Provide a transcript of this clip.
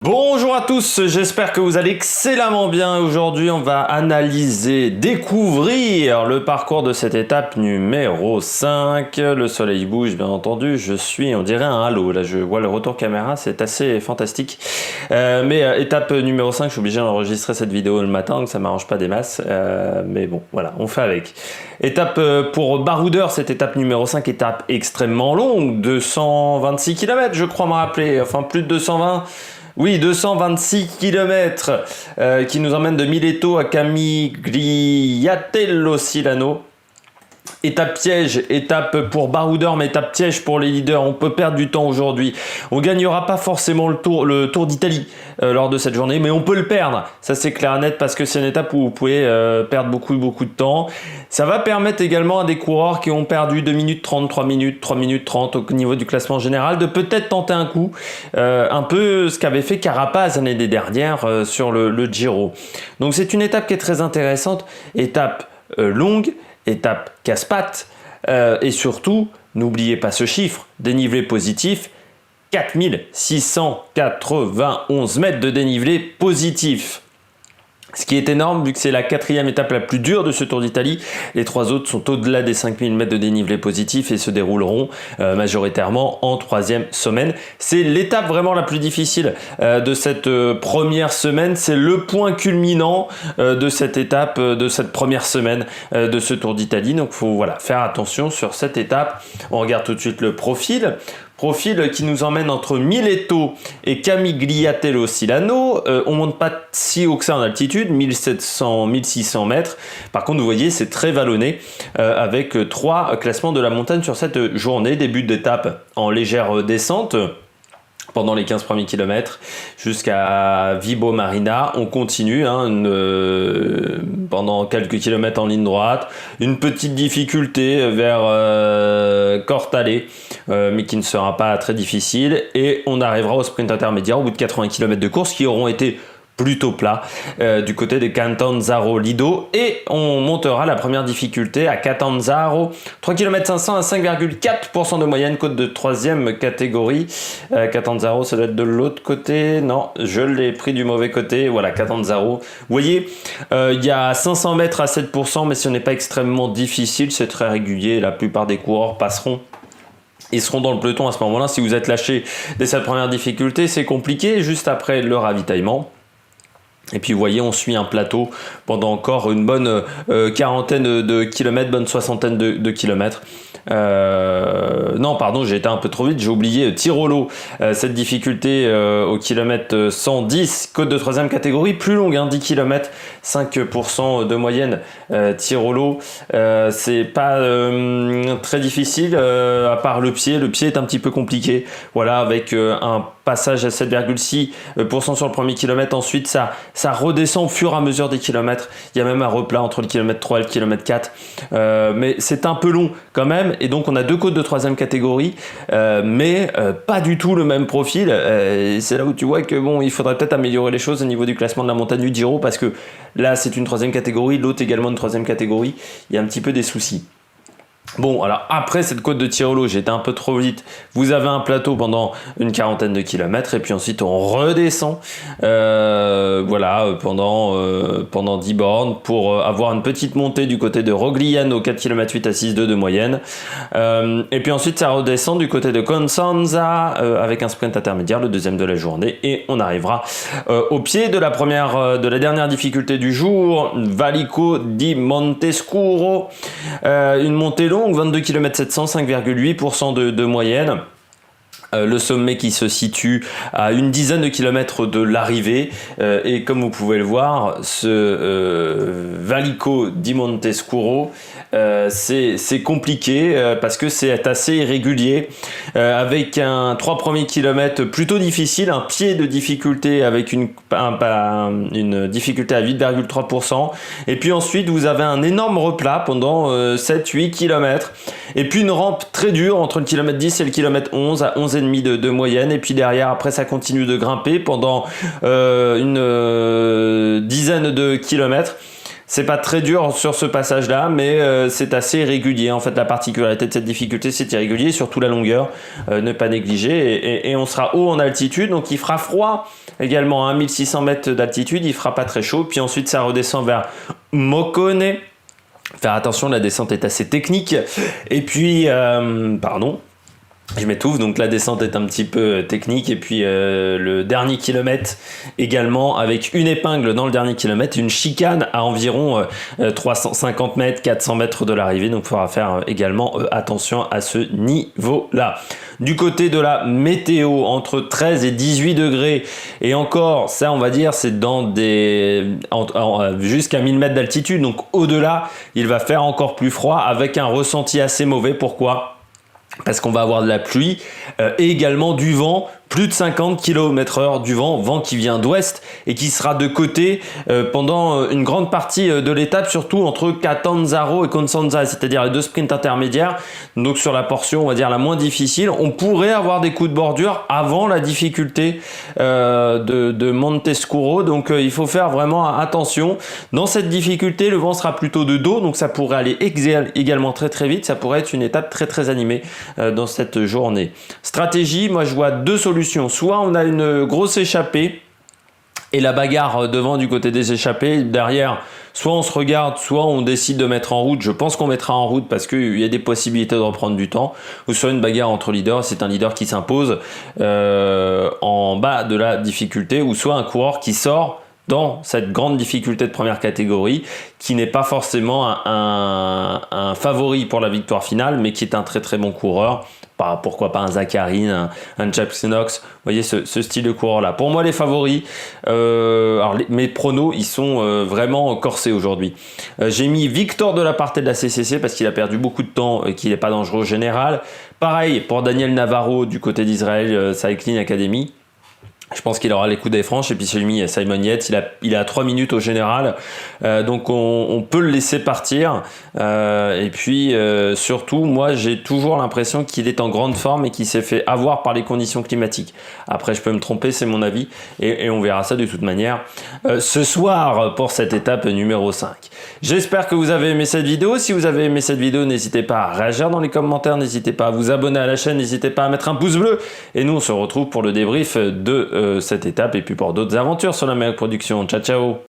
Bonjour à tous, j'espère que vous allez excellemment bien. Aujourd'hui, on va analyser, découvrir le parcours de cette étape numéro 5. Le soleil bouge, bien entendu. On dirait un halo. Là, je vois le retour caméra, c'est assez fantastique. Étape numéro 5, je suis obligé d'enregistrer cette vidéo le matin, donc ça m'arrange pas des masses. Mais bon, voilà, on fait avec. Étape pour baroudeur, cette étape numéro 5, étape extrêmement longue, 226 km, je crois me rappeler, enfin plus de 220. Oui, 226 km qui nous emmène de Mileto à Camigliatello Silano. Étape piège, étape pour baroudeur, mais étape piège pour les leaders. On peut perdre du temps aujourd'hui. On gagnera pas forcément le Tour d'Italie lors de cette journée, mais on peut le perdre. Ça c'est clair et net parce que c'est une étape où vous pouvez perdre beaucoup de temps. Ça va permettre également à des coureurs qui ont perdu 2 minutes 30, 3 minutes 30 au niveau du classement général de peut-être tenter un coup. Un peu ce qu'avait fait Carapaz l'année dernière sur le Giro. Donc c'est une étape qui est très intéressante. Étape longue. Étape casse-pattes et surtout, n'oubliez pas ce chiffre, dénivelé positif, 4691 mètres de dénivelé positif. Ce qui est énorme vu que c'est la 4e étape la plus dure de ce Tour d'Italie. Les 3 autres sont au-delà des 5000 mètres de dénivelé positif et se dérouleront majoritairement en 3e semaine. C'est l'étape vraiment la plus difficile de cette première semaine. C'est le point culminant de cette étape, de cette première semaine de ce Tour d'Italie. Donc il faut faire attention sur cette étape. On regarde tout de suite le profil. Profil qui nous emmène entre Mileto et Camigliatello Silano. On monte pas si haut que ça en altitude, 1700, 1600 mètres. Par contre, vous voyez, c'est très vallonné avec 3 classements de la montagne sur cette journée. Début d'étape en légère descente pendant les 15 premiers kilomètres jusqu'à Vibo Marina. On continue pendant quelques kilomètres en ligne droite. Une petite difficulté vers Cortale, mais qui ne sera pas très difficile. Et on arrivera au sprint intermédiaire au bout de 80 km de course qui auront été plutôt plat du côté de Catanzaro Lido et on montera la première difficulté à Catanzaro, 3 km 500 à 5,4% de moyenne, côte de 3e catégorie. Catanzaro, ça doit être de l'autre côté, non, je l'ai pris du mauvais côté, voilà, Catanzaro. Vous voyez, il y a 500 mètres à 7%, mais ce n'est pas extrêmement difficile, c'est très régulier, la plupart des coureurs passeront. Ils seront dans le peloton à ce moment-là. Si vous êtes lâché dès cette première difficulté, c'est compliqué, juste après le ravitaillement. Et puis vous voyez, on suit un plateau pendant encore une bonne quarantaine de kilomètres, bonne soixantaine de kilomètres. Non, pardon, j'ai été un peu trop vite, j'ai oublié Tirolo, cette difficulté au kilomètre 110, côte de 3e catégorie, plus longue, 10 km, 5% de moyenne. Tirolo, c'est pas très difficile, à part le pied est un petit peu compliqué, voilà, avec un passage à 7,6% sur le premier kilomètre, ensuite ça redescend au fur et à mesure des kilomètres, il y a même un replat entre le kilomètre 3 et le kilomètre 4, mais c'est un peu long quand même, et donc on a 2 côtes de 3e catégorie, mais pas du tout le même profil, et c'est là où tu vois que bon, il faudrait peut-être améliorer les choses au niveau du classement de la montagne du Giro, parce que là c'est une 3e catégorie, l'autre également une 3e catégorie, il y a un petit peu des soucis. Bon, alors après cette côte de Tirolo, j'étais un peu trop vite. Vous avez un plateau pendant une quarantaine de kilomètres et puis ensuite on redescend pendant 10 bornes pour avoir une petite montée du côté de Rogliano, 4 km 8 à 6,2 de moyenne. Et puis ensuite ça redescend du côté de Constanza avec un sprint intermédiaire, le 2e de la journée, et on arrivera au pied de la dernière difficulté du jour, Valico di Montescuro, une montée longue, 22 km 700, 5,8% de moyenne. Le sommet qui se situe à une dizaine de kilomètres de l'arrivée, et comme vous pouvez le voir, ce Valico di Montescuro, c'est compliqué parce que c'est assez irrégulier, avec 3 premiers kilomètres plutôt difficiles, un pied de difficulté avec une difficulté à 8,3%, et puis ensuite vous avez un énorme replat pendant 7-8 km, et puis une rampe très dure entre le kilomètre 10 et le kilomètre 11 à 11,5 de moyenne, et puis derrière après ça continue de grimper pendant une dizaine de kilomètres. C'est pas très dur sur ce passage-là, mais c'est assez irrégulier. En fait, la particularité de cette difficulté, c'est irrégulier, surtout la longueur, ne pas négliger. Et on sera haut en altitude, donc il fera froid également à 1600 mètres d'altitude, il fera pas très chaud. Puis ensuite, ça redescend vers Mokone. Faire attention, la descente est assez technique. Et puis, pardon. Je m'étouffe, donc la descente est un petit peu technique et puis le dernier kilomètre également avec une épingle dans le dernier kilomètre, une chicane à environ 350 mètres, 400 mètres de l'arrivée, donc il faudra faire également attention à ce niveau-là. Du côté de la météo, entre 13 et 18 degrés et encore, ça on va dire c'est dans des jusqu'à 1000 mètres d'altitude, donc au-delà il va faire encore plus froid avec un ressenti assez mauvais. Pourquoi ? Parce qu'on va avoir de la pluie et également du vent, plus de 50 km/h du vent qui vient d'ouest et qui sera de côté pendant une grande partie de l'étape, surtout entre Catanzaro et Constanza, c'est-à-dire les deux sprints intermédiaires. Donc sur la portion, on va dire la moins difficile, on pourrait avoir des coups de bordure avant la difficulté de Montescuro. Donc il faut faire vraiment attention. Dans cette difficulté, le vent sera plutôt de dos, donc ça pourrait aller également très très vite. Ça pourrait être une étape très très animée dans cette journée. Stratégie, moi je vois deux solutions. Soit on a une grosse échappée et la bagarre devant du côté des échappées, derrière soit on se regarde, soit on décide de mettre en route. Je pense qu'on mettra en route parce qu'il y a des possibilités de reprendre du temps, ou soit une bagarre entre leaders, c'est un leader qui s'impose en bas de la difficulté, ou soit un coureur qui sort dans cette grande difficulté de première catégorie, qui n'est pas forcément un favori pour la victoire finale, mais qui est un très très bon coureur. Pourquoi pas un Zacharine, un Japs Knox, vous voyez ce style de coureur là. Pour moi les favoris, alors mes pronos ils sont vraiment corsés aujourd'hui. J'ai mis Victor de la Parte de la CCC parce qu'il a perdu beaucoup de temps et qu'il n'est pas dangereux au général. Pareil pour Daniel Navarro du côté d'Israël Cycling Academy. Je pense qu'il aura les coups des franches. Et puis j'ai mis Simon Yates, il a 3 minutes au général, donc on peut le laisser partir. Et puis surtout, moi j'ai toujours l'impression qu'il est en grande forme et qu'il s'est fait avoir par les conditions climatiques. Après je peux me tromper, c'est mon avis, et on verra ça de toute manière ce soir pour cette étape numéro 5. J'espère que vous avez aimé cette vidéo. Si vous avez aimé cette vidéo, n'hésitez pas à réagir dans les commentaires, n'hésitez pas à vous abonner à la chaîne, n'hésitez pas à mettre un pouce bleu, et nous on se retrouve pour le débrief de cette étape et puis pour d'autres aventures sur la Meilleure Production. Ciao ciao.